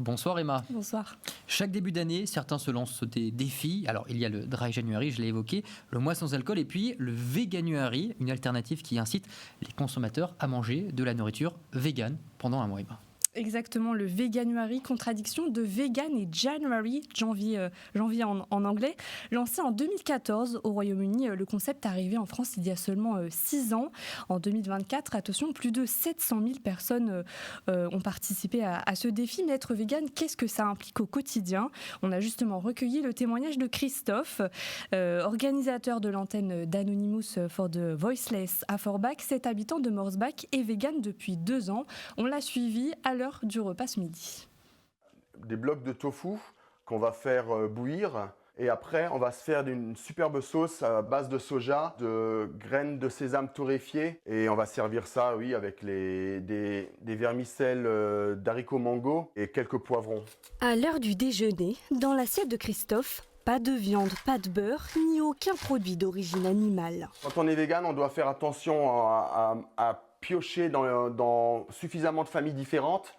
Bonsoir Emma. Bonsoir. Chaque début d'année, certains se lancent des défis. Alors il y a le Dry January, je l'ai évoqué, le mois sans alcool et puis le Veganuary, une alternative qui incite les consommateurs à manger de la nourriture végane pendant un mois. Emma. Exactement, le Veganuary, contradiction de vegan et January, janvier en anglais. Lancé en 2014 au Royaume-Uni, le concept est arrivé en France il y a seulement 6 ans. En 2024, attention, plus de 700 000 personnes ont participé à ce défi. Mais être vegan, qu'est-ce que ça implique au quotidien ? On a justement recueilli le témoignage de Christophe, organisateur de l'antenne d'Anonymous for the Voiceless à Forbach. Cet habitant de Morsbach est vegan depuis 2 ans. On l'a suivi à l'heure du repas ce midi. Des blocs de tofu qu'on va faire bouillir et après on va se faire une superbe sauce à base de soja, de graines de sésame torréfiées et on va servir ça avec des vermicelles d'haricots mango et quelques poivrons. À l'heure du déjeuner, dans l'assiette de Christophe, pas de viande, pas de beurre, ni aucun produit d'origine animale. Quand on est vegan, on doit faire attention à piocher dans suffisamment de familles différentes.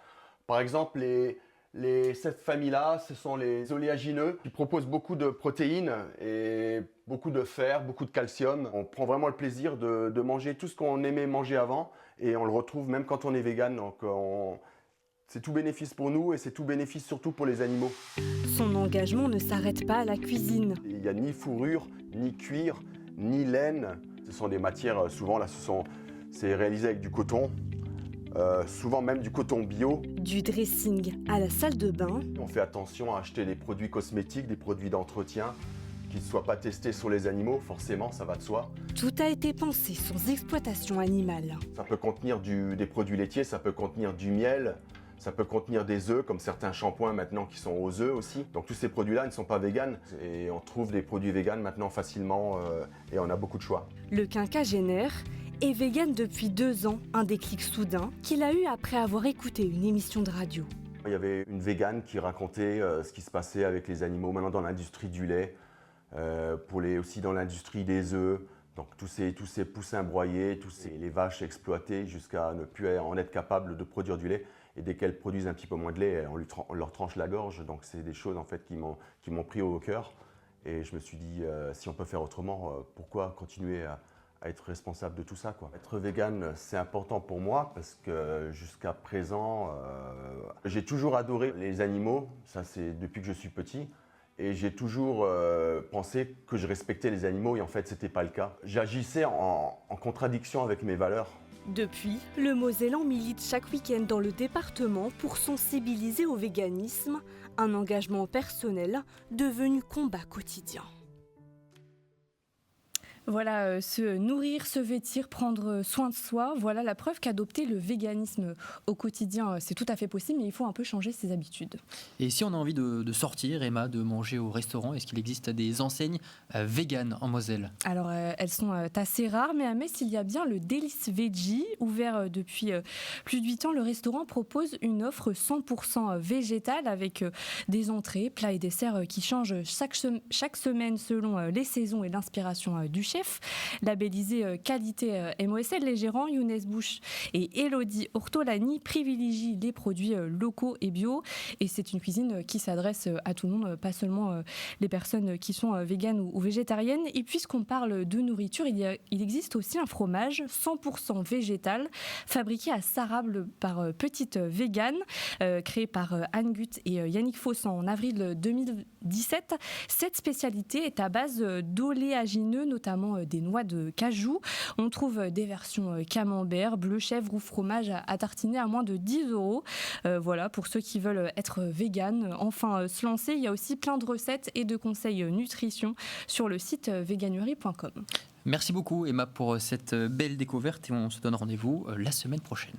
Par exemple, cette famille-là, ce sont les oléagineux qui proposent beaucoup de protéines et beaucoup de fer, beaucoup de calcium. On prend vraiment le plaisir de manger tout ce qu'on aimait manger avant et on le retrouve même quand on est vegan. Donc c'est tout bénéfice pour nous et c'est tout bénéfice surtout pour les animaux. Son engagement ne s'arrête pas à la cuisine. Il n'y a ni fourrure, ni cuir, ni laine. Ce sont des matières, souvent là, c'est réalisé avec du coton. Souvent même du coton bio. Du dressing à la salle de bain. On fait attention à acheter des produits cosmétiques, des produits d'entretien qui ne soient pas testés sur les animaux, forcément, ça va de soi. Tout a été pensé sans exploitation animale. Ça peut contenir des produits laitiers, ça peut contenir du miel, ça peut contenir des œufs, comme certains shampoings maintenant qui sont aux œufs aussi. Donc tous ces produits-là ne sont pas véganes et on trouve des produits véganes maintenant facilement et on a beaucoup de choix. Le quinquagénaire est vegan depuis 2 ans, un déclic soudain qu'il a eu après avoir écouté une émission de radio. Il y avait une végane qui racontait ce qui se passait avec les animaux maintenant dans l'industrie du lait, aussi dans l'industrie des œufs, donc tous ces poussins broyés, les vaches exploitées jusqu'à ne plus en être capables de produire du lait. Et dès qu'elles produisent un petit peu moins de lait, on leur tranche la gorge. Donc c'est des choses en fait qui m'ont pris au cœur. Et je me suis dit, si on peut faire autrement, pourquoi continuer à être responsable de tout ça, quoi. Être vegan, c'est important pour moi parce que jusqu'à présent, j'ai toujours adoré les animaux, ça c'est depuis que je suis petit, et j'ai toujours pensé que je respectais les animaux et en fait c'était pas le cas. J'agissais en contradiction avec mes valeurs. Depuis, le Mosellan milite chaque week-end dans le département pour sensibiliser au véganisme, un engagement personnel devenu combat quotidien. Voilà, se nourrir, se vêtir, prendre soin de soi, voilà la preuve qu'adopter le véganisme au quotidien, c'est tout à fait possible, mais il faut un peu changer ses habitudes. Et si on a envie de sortir, Emma, de manger au restaurant, est-ce qu'il existe des enseignes véganes en Moselle ? Alors, elles sont assez rares, mais à Metz, il y a bien le Délice Veggie. Ouvert depuis plus de 8 ans, le restaurant propose une offre 100% végétale avec des entrées, plats et desserts qui changent chaque semaine selon les saisons et l'inspiration du chef. Labellisé qualité MOSL, les gérants Younes Bouch et Elodie Ortolani privilégient les produits locaux et bio. Et c'est une cuisine qui s'adresse à tout le monde, pas seulement les personnes qui sont véganes ou végétariennes. Et puisqu'on parle de nourriture, il existe aussi un fromage 100% végétal, fabriqué à Sarrable par Petite Végane, créé par Anne Gutt et Yannick Foss en avril 2017. Cette spécialité est à base d'oléagineux, notamment des noix de cajou. On trouve des versions camembert, bleu, chèvre ou fromage à tartiner à moins de 10 €. Voilà, pour ceux qui veulent être véganes, enfin se lancer. Il y a aussi plein de recettes et de conseils nutrition sur le site veganuary.com. Merci beaucoup Emma pour cette belle découverte et on se donne rendez-vous la semaine prochaine.